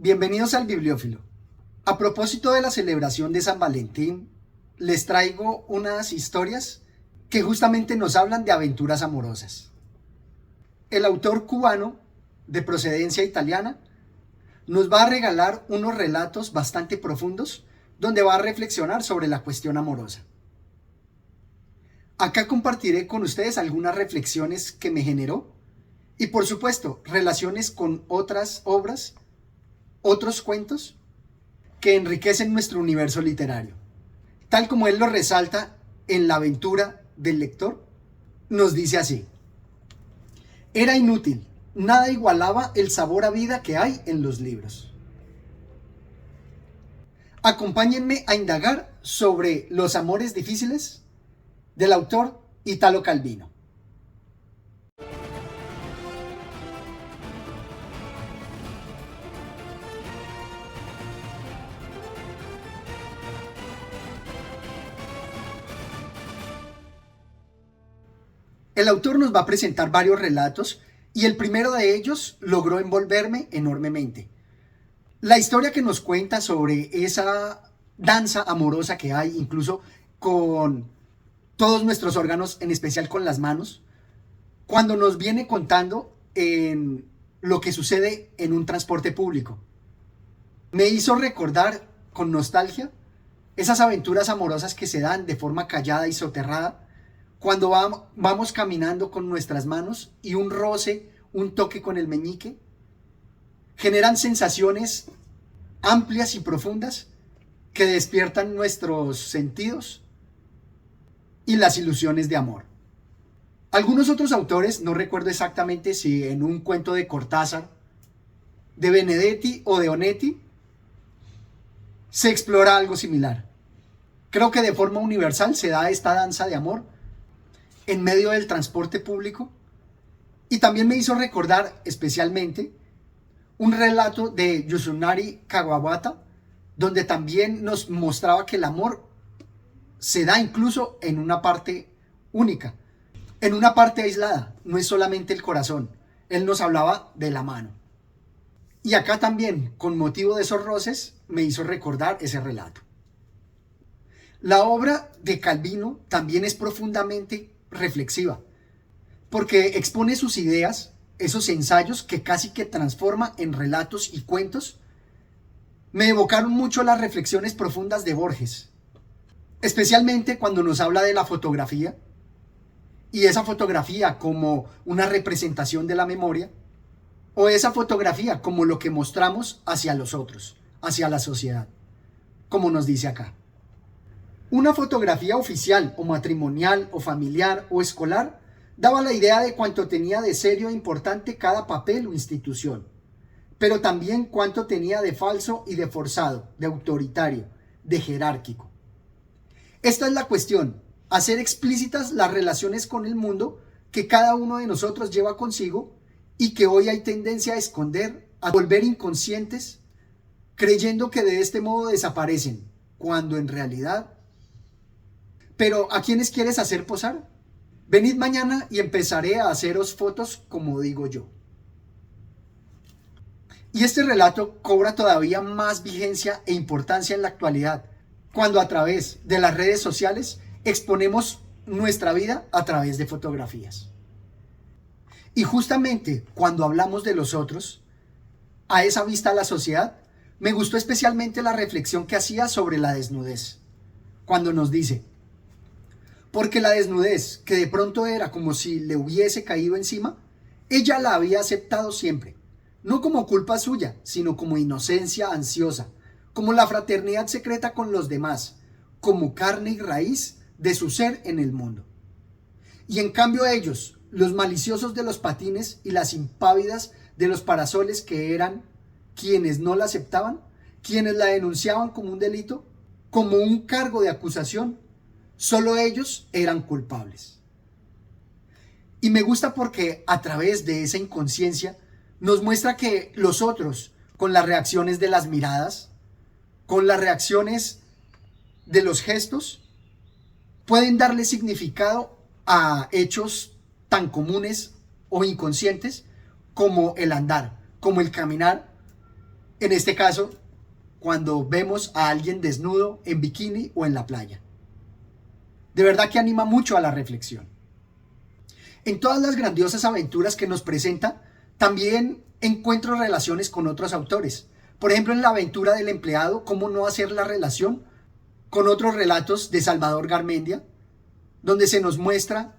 Bienvenidos al Bibliófilo. A propósito de la celebración de San Valentín, les traigo unas historias que justamente nos hablan de aventuras amorosas. El autor cubano, de procedencia italiana, nos va a regalar unos relatos bastante profundos donde va a reflexionar sobre la cuestión amorosa. Acá compartiré con ustedes algunas reflexiones que me generó y, por supuesto, relaciones con otras obras, otros cuentos que enriquecen nuestro universo literario. Tal como él lo resalta en La aventura del lector, nos dice así: era inútil, nada igualaba el sabor a vida que hay en los libros. Acompáñenme a indagar sobre Los amores difíciles del autor Italo Calvino. El autor nos va a presentar varios relatos y el primero de ellos logró envolverme enormemente. La historia que nos cuenta sobre esa danza amorosa que hay, incluso con todos nuestros órganos, en especial con las manos, cuando nos viene contando en lo que sucede en un transporte público. Me hizo recordar con nostalgia esas aventuras amorosas que se dan de forma callada y soterrada cuando vamos caminando con nuestras manos y un roce, un toque con el meñique, generan sensaciones amplias y profundas que despiertan nuestros sentidos y las ilusiones de amor. Algunos otros autores, no recuerdo exactamente si en un cuento de Cortázar, de Benedetti o de Onetti, se explora algo similar. Creo que de forma universal se da esta danza de amor en medio del transporte público, y también me hizo recordar especialmente un relato de Yasunari Kawabata, donde también nos mostraba que el amor se da incluso en una parte única, en una parte aislada, no es solamente el corazón. Él nos hablaba de la mano. Y acá también, con motivo de esos roces, me hizo recordar ese relato. La obra de Calvino también es profundamente reflexiva, porque expone sus ideas, esos ensayos que casi que transforma en relatos y cuentos. Me evocaron mucho las reflexiones profundas de Borges, especialmente cuando nos habla de la fotografía, y esa fotografía como una representación de la memoria, o esa fotografía como lo que mostramos hacia los otros, hacia la sociedad, como nos dice acá. Una fotografía oficial o matrimonial o familiar o escolar daba la idea de cuánto tenía de serio e importante cada papel o institución, pero también cuánto tenía de falso y de forzado, de autoritario, de jerárquico. Esta es la cuestión: hacer explícitas las relaciones con el mundo que cada uno de nosotros lleva consigo y que hoy hay tendencia a esconder, a volver inconscientes, creyendo que de este modo desaparecen, cuando en realidad... Pero ¿a quiénes quieres hacer posar? Venid mañana y empezaré a haceros fotos como digo yo. Y este relato cobra todavía más vigencia e importancia en la actualidad, cuando a través de las redes sociales exponemos nuestra vida a través de fotografías. Y justamente cuando hablamos de los otros, a esa vista a la sociedad, me gustó especialmente la reflexión que hacía sobre la desnudez, cuando nos dice: porque la desnudez, que de pronto era como si le hubiese caído encima, ella la había aceptado siempre, no como culpa suya, sino como inocencia ansiosa, como la fraternidad secreta con los demás, como carne y raíz de su ser en el mundo. Y en cambio ellos, los maliciosos de los patines y las impávidas de los parasoles, que eran quienes no la aceptaban, quienes la denunciaban como un delito, como un cargo de acusación, solo ellos eran culpables. Y me gusta porque a través de esa inconsciencia nos muestra que los otros, con las reacciones de las miradas, con las reacciones de los gestos, pueden darle significado a hechos tan comunes o inconscientes como el andar, como el caminar, En este caso, cuando vemos a alguien desnudo en bikini o en la playa. De verdad que anima mucho a la reflexión. En todas las grandiosas aventuras que nos presenta, también encuentro relaciones con otros autores. Por ejemplo, en la aventura del empleado, ¿cómo no hacer la relación con otros relatos de Salvador Garmendia, donde se nos muestra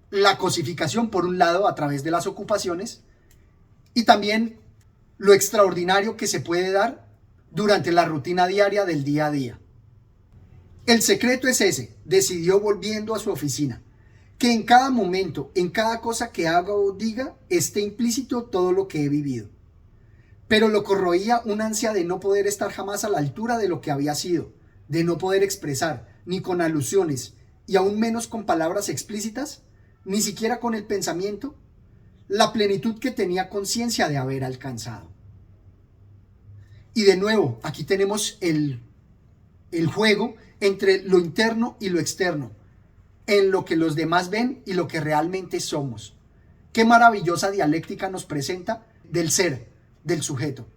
la cosificación por un lado a través de las ocupaciones y también lo extraordinario que se puede dar durante la rutina diaria del día a día? El secreto es ese, decidió volviendo a su oficina, que en cada momento, en cada cosa que haga o diga, esté implícito todo lo que he vivido. Pero lo corroía una ansia de no poder estar jamás a la altura de lo que había sido, de no poder expresar, ni con alusiones, y aún menos con palabras explícitas, ni siquiera con el pensamiento, la plenitud que tenía conciencia de haber alcanzado. Y de nuevo, aquí tenemos el juego entre lo interno y lo externo, en lo que los demás ven y lo que realmente somos. Qué maravillosa dialéctica nos presenta del ser, del sujeto.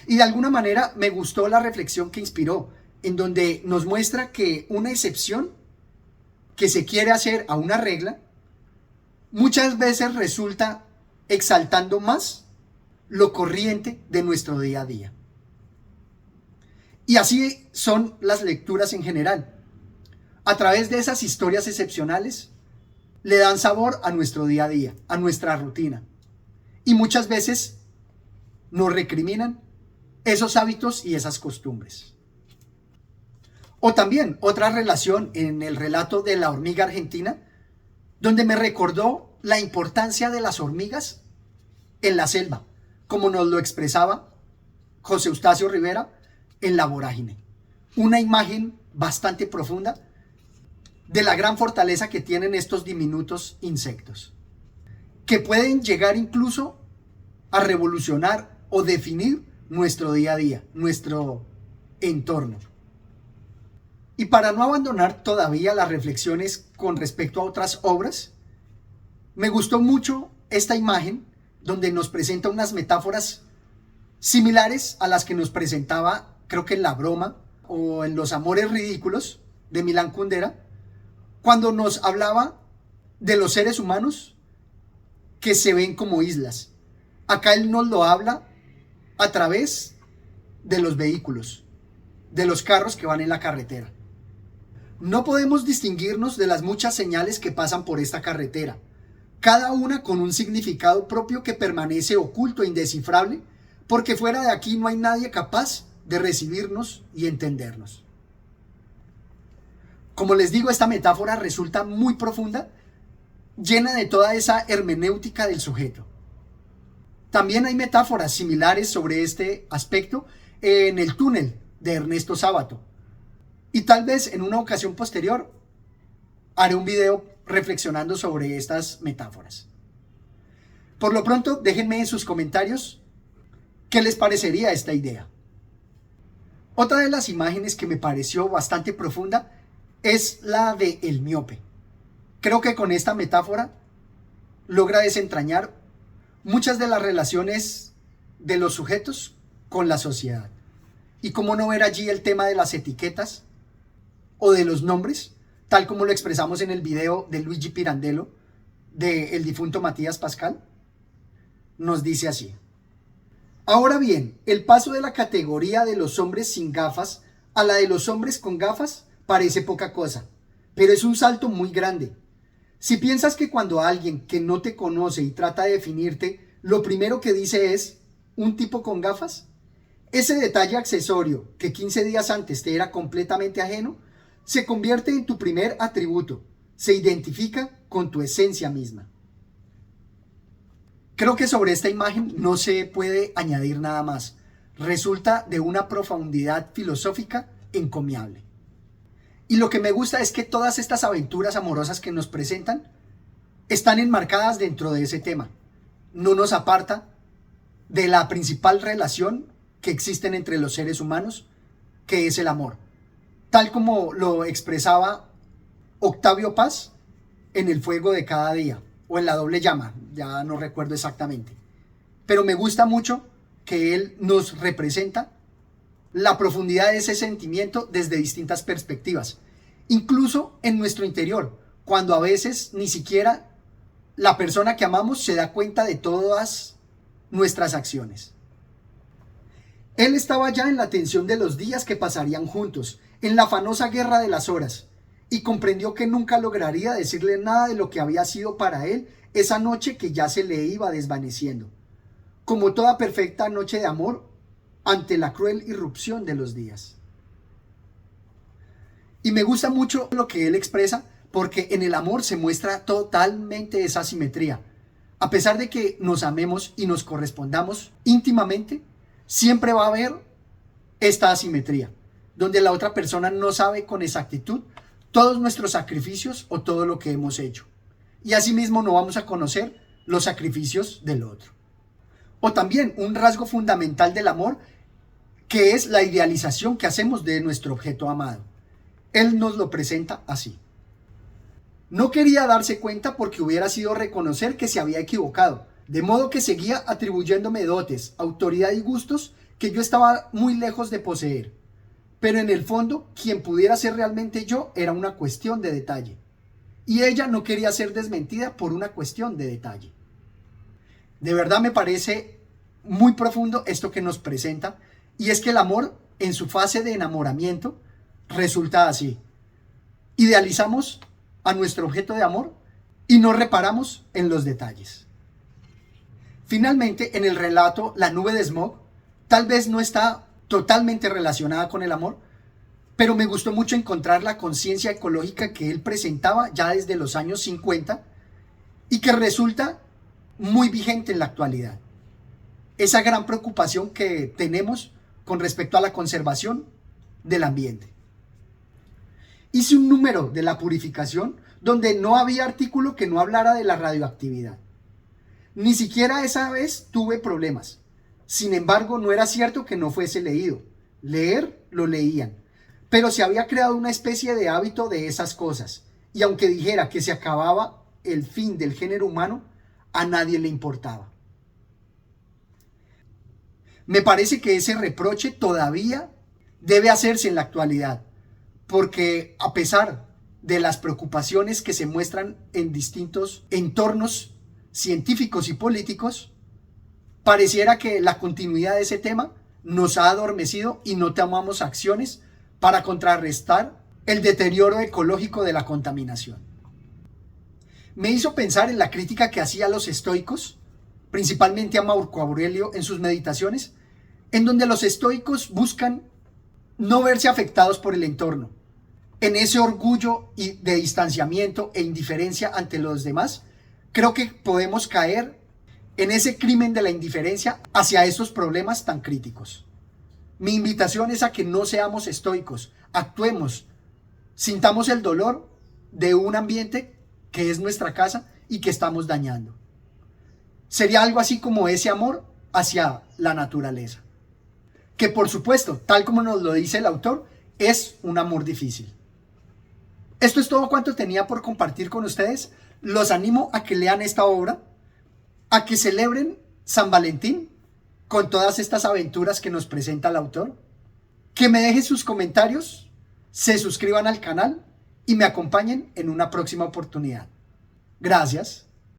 Y de alguna manera me gustó la reflexión que inspiró, en donde nos muestra que una excepción que se quiere hacer a una regla, muchas veces resulta exaltando más lo corriente de nuestro día a día. Y así son las lecturas en general. A través de esas historias excepcionales, le dan sabor a nuestro día a día, a nuestra rutina. Y muchas veces nos recriminan esos hábitos y esas costumbres. O también otra relación en el relato de la hormiga argentina, donde me recordó la importancia de las hormigas en la selva, como nos lo expresaba José Eustacio Rivera en La Vorágine. Una imagen bastante profunda de la gran fortaleza que tienen estos diminutos insectos, que pueden llegar incluso a revolucionar o definir nuestro día a día, nuestro entorno. Y para no abandonar todavía las reflexiones con respecto a otras obras, me gustó mucho esta imagen donde nos presenta unas metáforas similares a las que nos presentaba, creo que en La Broma o en Los Amores Ridículos de Milán Kundera, cuando nos hablaba de los seres humanos que se ven como islas. Acá él nos lo habla a través de los vehículos, de los carros que van en la carretera. No podemos distinguirnos de las muchas señales que pasan por esta carretera, cada una con un significado propio que permanece oculto e indescifrable, porque fuera de aquí no hay nadie capaz de recibirnos y entendernos. Como les digo, esta metáfora resulta muy profunda, llena de toda esa hermenéutica del sujeto. También hay metáforas similares sobre este aspecto en El túnel de Ernesto Sábato. Y tal vez en una ocasión posterior haré un video reflexionando sobre estas metáforas. Por lo pronto, déjenme en sus comentarios qué les parecería esta idea. Otra de las imágenes que me pareció bastante profunda es la de el miope. Creo que con esta metáfora logra desentrañar muchas de las relaciones de los sujetos con la sociedad. Y cómo no ver allí el tema de las etiquetas o de los nombres, tal como lo expresamos en el video de Luigi Pirandello, del difunto Matías Pascal. Nos dice así: ahora bien, el paso de la categoría de los hombres sin gafas a la de los hombres con gafas parece poca cosa, pero es un salto muy grande. Si piensas que cuando alguien que no te conoce y trata de definirte, lo primero que dice es un tipo con gafas, ese detalle accesorio que 15 días antes te era completamente ajeno, se convierte en tu primer atributo, se identifica con tu esencia misma. Creo que sobre esta imagen no se puede añadir nada más. Resulta de una profundidad filosófica encomiable. Y lo que me gusta es que todas estas aventuras amorosas que nos presentan están enmarcadas dentro de ese tema. No nos aparta de la principal relación que existen entre los seres humanos, que es el amor. Tal como lo expresaba Octavio Paz en El fuego de cada día, o en La doble llama, ya no recuerdo exactamente. Pero me gusta mucho que él nos representa la profundidad de ese sentimiento desde distintas perspectivas, incluso en nuestro interior, cuando a veces ni siquiera la persona que amamos se da cuenta de todas nuestras acciones. Él estaba ya en la tensión de los días que pasarían juntos, en la afanosa guerra de las horas, y comprendió que nunca lograría decirle nada de lo que había sido para él esa noche que ya se le iba desvaneciendo, como toda perfecta noche de amor ante la cruel irrupción de los días. Y me gusta mucho lo que él expresa, porque en el amor se muestra totalmente esa simetría. A pesar de que nos amemos y nos correspondamos íntimamente, siempre va a haber esta asimetría, donde la otra persona no sabe con exactitud todos nuestros sacrificios o todo lo que hemos hecho. Y asimismo no vamos a conocer los sacrificios del otro. O también un rasgo fundamental del amor, que es la idealización que hacemos de nuestro objeto amado. Él nos lo presenta así. No quería darse cuenta porque hubiera sido reconocer que se había equivocado, de modo que seguía atribuyéndome dotes, autoridad y gustos que yo estaba muy lejos de poseer. Pero en el fondo, quien pudiera ser realmente yo era una cuestión de detalle. Y ella no quería ser desmentida por una cuestión de detalle. De verdad me parece muy profundo esto que nos presenta, y es que el amor en su fase de enamoramiento resulta así. Idealizamos a nuestro objeto de amor y no reparamos en los detalles. Finalmente, en el relato La nube de smog, tal vez no está totalmente relacionada con el amor, pero me gustó mucho encontrar la conciencia ecológica que él presentaba ya desde los años 50 y que resulta muy vigente en la actualidad. Esa gran preocupación que tenemos con respecto a la conservación del ambiente. Hice un número de la purificación donde no había artículo que no hablara de la radioactividad. Ni siquiera esa vez tuve problemas. Sin embargo, no era cierto que no fuese leído. Leer, lo leían. Pero se había creado una especie de hábito de esas cosas. Y aunque dijera que se acababa el fin del género humano, a nadie le importaba. Me parece que ese reproche todavía debe hacerse en la actualidad, porque a pesar de las preocupaciones que se muestran en distintos entornos científicos y políticos, pareciera que la continuidad de ese tema nos ha adormecido y no tomamos acciones para contrarrestar el deterioro ecológico de la contaminación. Me hizo pensar en la crítica que hacía a los estoicos, principalmente a Marco Aurelio en sus meditaciones, en donde los estoicos buscan no verse afectados por el entorno. En ese orgullo de distanciamiento e indiferencia ante los demás, creo que podemos caer en ese crimen de la indiferencia hacia esos problemas tan críticos. Mi invitación es a que no seamos estoicos, actuemos, sintamos el dolor de un ambiente que es nuestra casa y que estamos dañando. Sería algo así como ese amor hacia la naturaleza, que por supuesto, tal como nos lo dice el autor, es un amor difícil. Esto es todo cuanto tenía por compartir con ustedes. Los animo a que lean esta obra, a que celebren San Valentín con todas estas aventuras que nos presenta el autor, que me dejen sus comentarios, se suscriban al canal y me acompañen en una próxima oportunidad. Gracias.